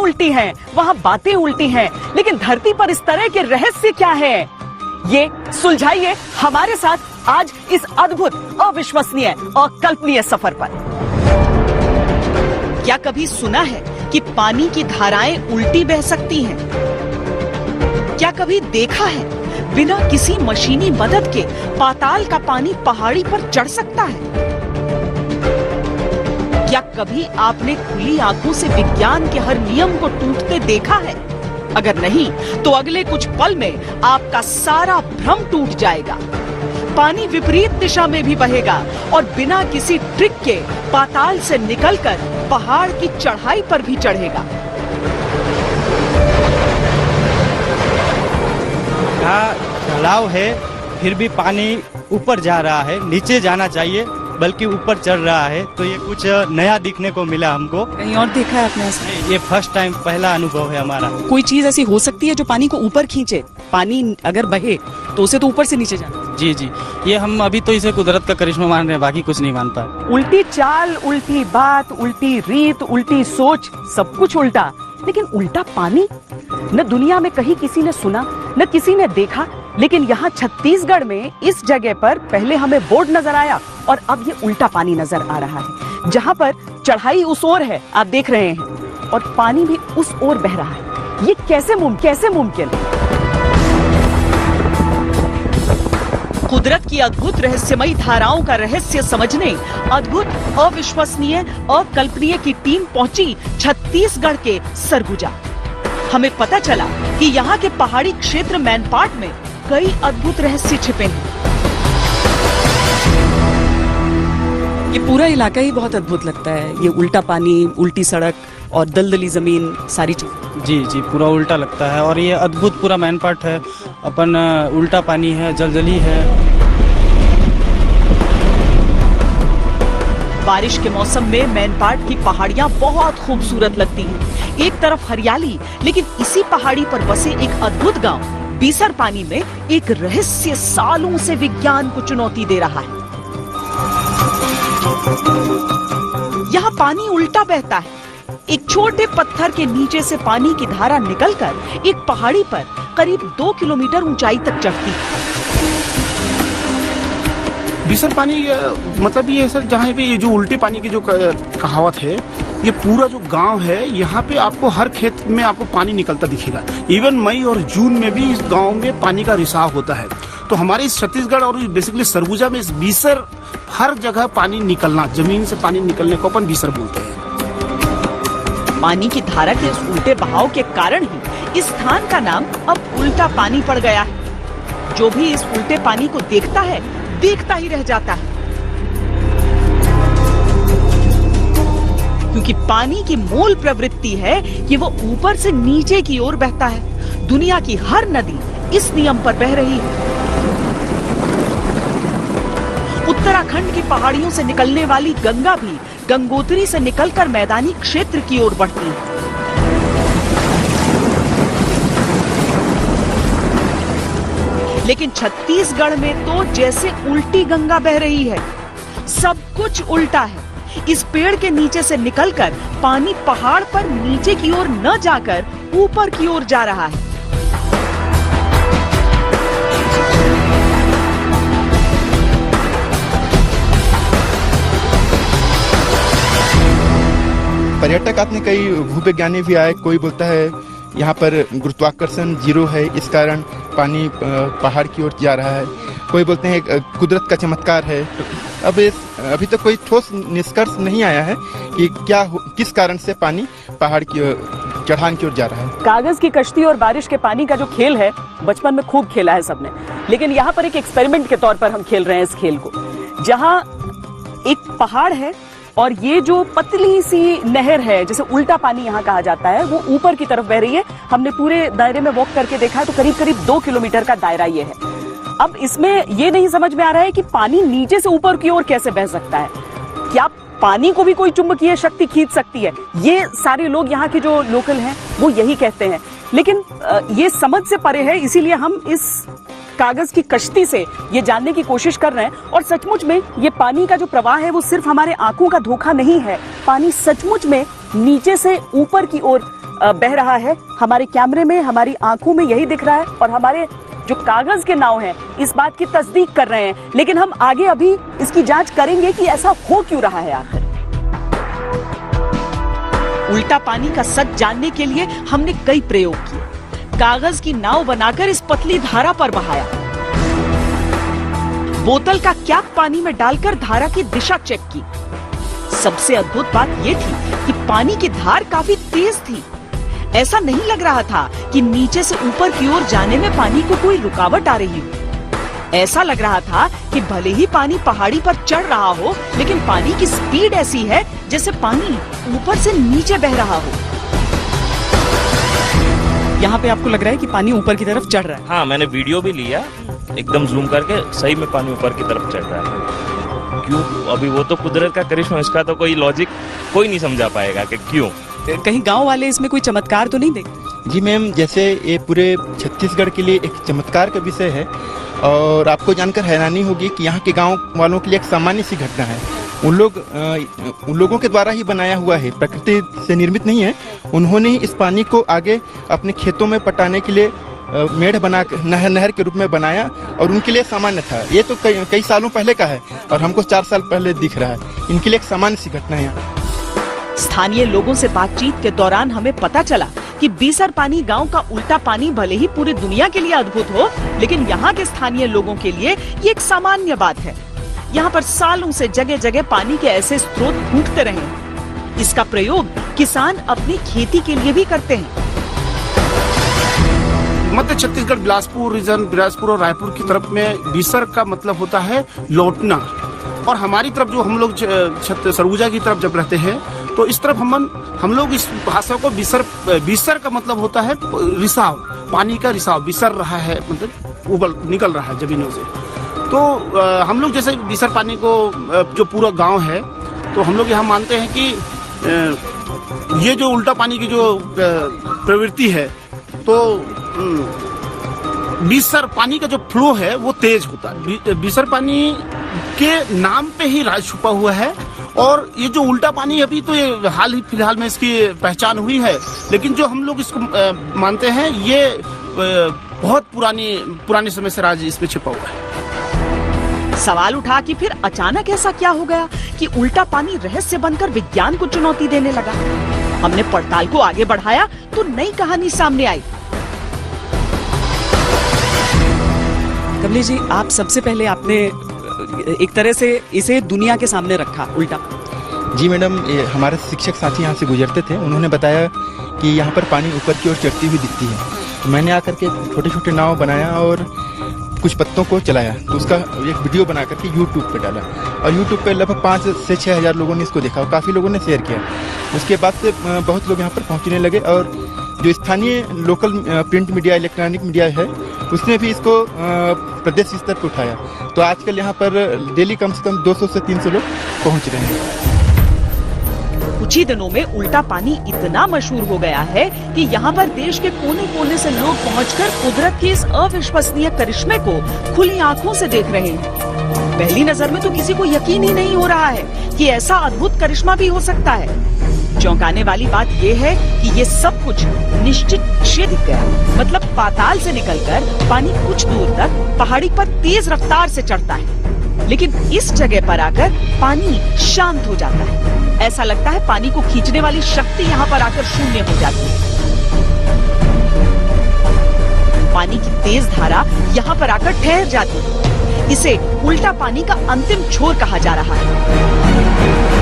उल्टी हैं, वहाँ बातें उल्टी हैं, लेकिन धरती पर इस तरह के रहस्य क्या है? ये सुलझाइए हमारे साथ आज इस अद्भुत, अविश्वसनीय, अकल्पनीय सफर पर। क्या कभी सुना है कि पानी की धाराएं उल्टी बह सकती हैं? क्या कभी देखा है बिना किसी मशीनी मदद के पाताल का पानी पहाड़ी पर चढ़ सकता है? क्या कभी आपने खुली आंखों से विज्ञान के हर नियम को टूटते देखा है? अगर नहीं, तो अगले कुछ पल में आपका सारा भ्रम टूट जाएगा। पानी विपरीत दिशा में भी बहेगा और बिना किसी ट्रिक के पाताल से निकलकर पहाड़ की चढ़ाई पर भी चढ़ेगा। ढलाव है, फिर भी पानी ऊपर जा रहा है, नीचे जाना चाहिए बल्कि ऊपर चढ़ रहा है, तो ये कुछ नया दिखने को मिला हमको। कहीं और देखा है आपने ऐसा? ये फर्स्ट टाइम, पहला अनुभव है हमारा। कोई चीज ऐसी हो सकती है जो पानी को ऊपर खींचे? पानी अगर बहे तो उसे तो ऊपर से नीचे जाना। जी जी, ये हम अभी तो इसे कुदरत का करिश्मा मान रहे हैं, बाकी कुछ नहीं मान पाए। उल्टी चाल, उल्टी बात, उल्टी रीत, उल्टी सोच, सब कुछ उल्टा। लेकिन उल्टा पानी न दुनिया में कहीं किसी ने सुना, न किसी ने देखा। लेकिन यहाँ छत्तीसगढ़ में इस जगह पर पहले हमें बोर्ड नजर आया और अब ये उल्टा पानी नजर आ रहा है, जहाँ पर चढ़ाई उस ओर है, आप देख रहे हैं, और पानी भी उस ओर बह रहा है। ये कैसे मुमकिन? कुदरत की अद्भुत रहस्यमयी धाराओं का रहस्य समझने अद्भुत, अविश्वसनीय, अकल्पनीय की टीम पहुंची छत्तीसगढ़ के सरगुजा। हमें पता चला कि यहाँ के पहाड़ी क्षेत्र मैनपाट में कई अद्भुत रहस्य छिपे हैं। ये पूरा इलाका ही बहुत अद्भुत लगता है। ये उल्टा पानी, उल्टी सड़क और दलदली जमीन, सारी चीज। जी जी, पूरा उल्टा लगता है और ये अद्भुत पूरा मैनपाट है। अपन उल्टा पानी है, जलजली है। बारिश के मौसम में मैनपाट की पहाड़ियां बहुत खूबसूरत लगती हैं। एक तरफ हरियाली, लेकिन इसी पहाड़ी पर बसे एक अद्भुत गांव बीसर पानी में एक रहस्य सालों से विज्ञान को चुनौती दे रहा है। यहाँ पानी उल्टा बहता है। एक छोटे पत्थर के नीचे से पानी की धारा निकलकर एक पहाड़ी पर करीब 2 किलोमीटर ऊंचाई तक चढ़ती है। बीसर पानी मतलब ये सर, जहाँ पे ये जो उल्टे पानी की जो कहावत है, ये पूरा जो गांव है, यहाँ पे आपको हर खेत में आपको पानी निकलता दिखेगा। इवन मई और जून में भी इस गांव में पानी का रिसाव होता है। तो हमारे इस छत्तीसगढ़ और बेसिकली सरगुजा में इस बीसर हर जगह पानी निकलना, जमीन से पानी निकलने को अपन बीसर बोलते हैं। पानी की धारा के इस उल्टे बहाव के कारण ही इस स्थान का नाम अब उल्टा पानी पड़ गया है। जो भी इस उल्टे पानी को देखता है, देखता ही रह जाता है, क्योंकि पानी की मूल प्रवृत्ति है कि वो ऊपर से नीचे की ओर बहता है। दुनिया की हर नदी इस नियम पर बह रही है। उत्तराखंड की पहाड़ियों से निकलने वाली गंगा भी गंगोत्री से निकलकर मैदानी क्षेत्र की ओर बढ़ती है। लेकिन छत्तीसगढ़ में तो जैसे उल्टी गंगा बह रही है। सब कुछ उल्टा है। इस पेड़ के नीचे से निकलकर पानी पहाड़ पर नीचे की ओर न जाकर ऊपर की ओर जा रहा है। पर्यटक आते, कई भूविज्ञानी भी आए। कोई बोलता है यहाँ पर गुरुत्वाकर्षण 0 है, इस कारण पानी पहाड़ की ओर जा रहा है। कोई बोलते हैं कुदरत का चमत्कार है। अब अभी तक कोई ठोस निष्कर्ष नहीं आया है कि किस कारण से पानी पहाड़ की चढ़ान की ओर जा रहा है। कागज की कश्ती और बारिश के पानी का जो खेल है, बचपन में खूब खेला है सबने। लेकिन यहाँ पर एक एक्सपेरिमेंट के तौर पर हम खेल रहे हैं इस खेल को, जहाँ एक पहाड़ है और ये जो पतली सी नहर है, जैसे उल्टा पानी यहाँ कहा जाता है, वो ऊपर की तरफ बह रही है। हमने पूरे दायरे में वॉक करके देखा है तो करीब करीब 2 किलोमीटर का दायरा ये है। अब इसमें ये नहीं समझ में आ रहा है कि पानी नीचे से ऊपर की ओर कैसे बह सकता है। क्या पानी को भी कोई चुंबकीय शक्ति खींच सकती है? ये सारे लोग यहाँ के जो लोकल हैं वो यही कहते हैं, लेकिन ये समझ से परे है। इसीलिए हम इस कागज की कश्ती से ये जानने की कोशिश कर रहे हैं। और सचमुच में ये पानी का जो प्रवाह है वो सिर्फ हमारे आंखों का धोखा नहीं है। पानी सचमुच में नीचे से ऊपर की ओर बह रहा है। हमारे कैमरे में, हमारी आंखों में यही दिख रहा है और हमारे जो कागज के नाव हैं इस बात की तस्दीक कर रहे हैं। लेकिन हम आगे अभी इसकी जांच करेंगे कि ऐसा हो क्यों रहा है आखिर। उल्टा पानी का सच जानने के लिए हमने कई प्रयोग किए। कागज की नाव बनाकर इस पतली धारा पर बहाया, बोतल का कैप पानी में डालकर धारा की दिशा चेक की। सबसे अद्भुत बात यह थी कि पानी की धार काफी तेज थी। ऐसा नहीं लग रहा था कि नीचे से ऊपर की ओर जाने में पानी को कोई रुकावट आ रही हो। ऐसा लग रहा था कि भले ही पानी पहाड़ी पर चढ़ रहा हो, लेकिन पानी की स्पीड ऐसी है जैसे पानी ऊपर से नीचे बह रहा हो। यहाँ पे आपको लग रहा है कि पानी ऊपर की तरफ चढ़ रहा है? हाँ, मैंने वीडियो भी लिया, एकदम जूम करके सही में पानी ऊपर की तरफ चढ़ रहा है। क्यों? अभी वो तो कुदरत का करिश्मा, इसका तो कोई लॉजिक कोई नहीं समझा पाएगा कि क्यों। कहीं गांव वाले इसमें कोई चमत्कार तो नहीं देखते? जी मैम, जैसे ये पूरे छत्तीसगढ़ के लिए एक चमत्कार का विषय है और आपको जानकर हैरानी होगी कि यहाँ के गांव वालों के लिए एक सामान्य सी घटना है। उन लोगों के द्वारा ही बनाया हुआ है, प्रकृति से निर्मित नहीं है। उन्होंने ही इस पानी को आगे अपने खेतों में पटाने के लिए मेढ़ बना नहर के रूप में बनाया और उनके लिए सामान्य था। ये तो कई सालों पहले का है और हमको 4 साल पहले दिख रहा है। इनके लिए एक सामान्य सी घटना है। स्थानीय लोगों से बातचीत के दौरान हमें पता चला कि बीसर पानी गांव का उल्टा पानी भले ही पूरी दुनिया के लिए अद्भुत हो, लेकिन यहाँ के स्थानीय लोगों के लिए ये एक सामान्य बात है। यहाँ पर सालों से जगह जगह पानी के ऐसे स्रोत ढूंढते रहे। इसका प्रयोग किसान अपनी खेती के लिए भी करते हैं। मध्य छत्तीसगढ़, बिलासपुर रीजन, बिलासपुर और रायपुर की तरफ में बीसर का मतलब होता है लौटना, और हमारी तरफ जो हम लोग सरगुजा की तरफ जब रहते हैं तो इस तरफ हम लोग इस भाषा को बीसर का मतलब होता है रिसाव, पानी का रिसाव, बिसर रहा है मतलब उबल निकल रहा है जमीनों से। तो हम लोग जैसे बीसर पानी को जो पूरा गांव है तो हम लोग यहाँ मानते हैं कि ये जो उल्टा पानी की जो प्रवृत्ति है तो बीसर पानी का जो फ्लो है वो तेज होता है। बीसर पानी के नाम पे ही राज छुपा हुआ है। और ये जो उल्टा पानी अभी तो ये हाल ही फिलहाल में इसकी पहचान हुई है, लेकिन जो हम लोग इसको मानते हैं ये बहुत पुराने समय से राज इसमें छिपा हुआ है। सवाल उठा कि फिर अचानक ऐसा क्या हो गया कि उल्टा पानी रहस्य बनकर विज्ञान को चुनौती देने लगा। हमने पड़ताल को आगे बढ़ाया तो नई कहानी सामने आई। कमलेश जी, आप सबसे पहले आपने एक तरह से इसे दुनिया के सामने रखा उल्टा। जी मैडम, हमारे शिक्षक साथी यहाँ से गुजरते थे, उन्होंने बताया कि यहाँ पर पानी ऊपर की ओर चढ़ती हुई दिखती है। तो मैंने आकर के छोटे छोटे नाव बनाया और कुछ पत्तों को चलाया, तो उसका एक वीडियो बना करके यूट्यूब पे डाला और यूट्यूब पे लगभग 5 से 6 हज़ार लोगों ने इसको देखा और काफ़ी लोगों ने शेयर किया। उसके बाद से बहुत लोग यहाँ पर पहुँचने लगे और जो स्थानीय local print media, electronic media है, उसने भी इसको प्रदेश स्तर पर उठाया। तो आजकल यहाँ पर डेली कम से कम 200 से 300 लोग पहुँच रहे हैं। कुछ ही दिनों में उल्टा पानी इतना मशहूर हो गया है कि यहाँ पर देश के कोने कोने से लोग पहुंचकर कुदरत के इस अविश्वसनीय करिश्मे को खुली आंखों से देख रहे हैं। पहली नजर में तो किसी को यकीन ही नहीं हो रहा है कि ऐसा अद्भुत करिश्मा भी हो सकता है। चौंकाने वाली बात यह है कि ये सब कुछ निश्चित दिख गया, मतलब पाताल से निकलकर पानी कुछ दूर तक पहाड़ी पर तेज रफ्तार से चढ़ता है, लेकिन इस जगह पर आकर पानी शांत हो जाता है। ऐसा लगता है पानी को खींचने वाली शक्ति यहाँ पर आकर शून्य हो जाती है। पानी की तेज धारा यहाँ पर आकर ठहर जाती है। इसे उल्टा पानी का अंतिम छोर कहा जा रहा है।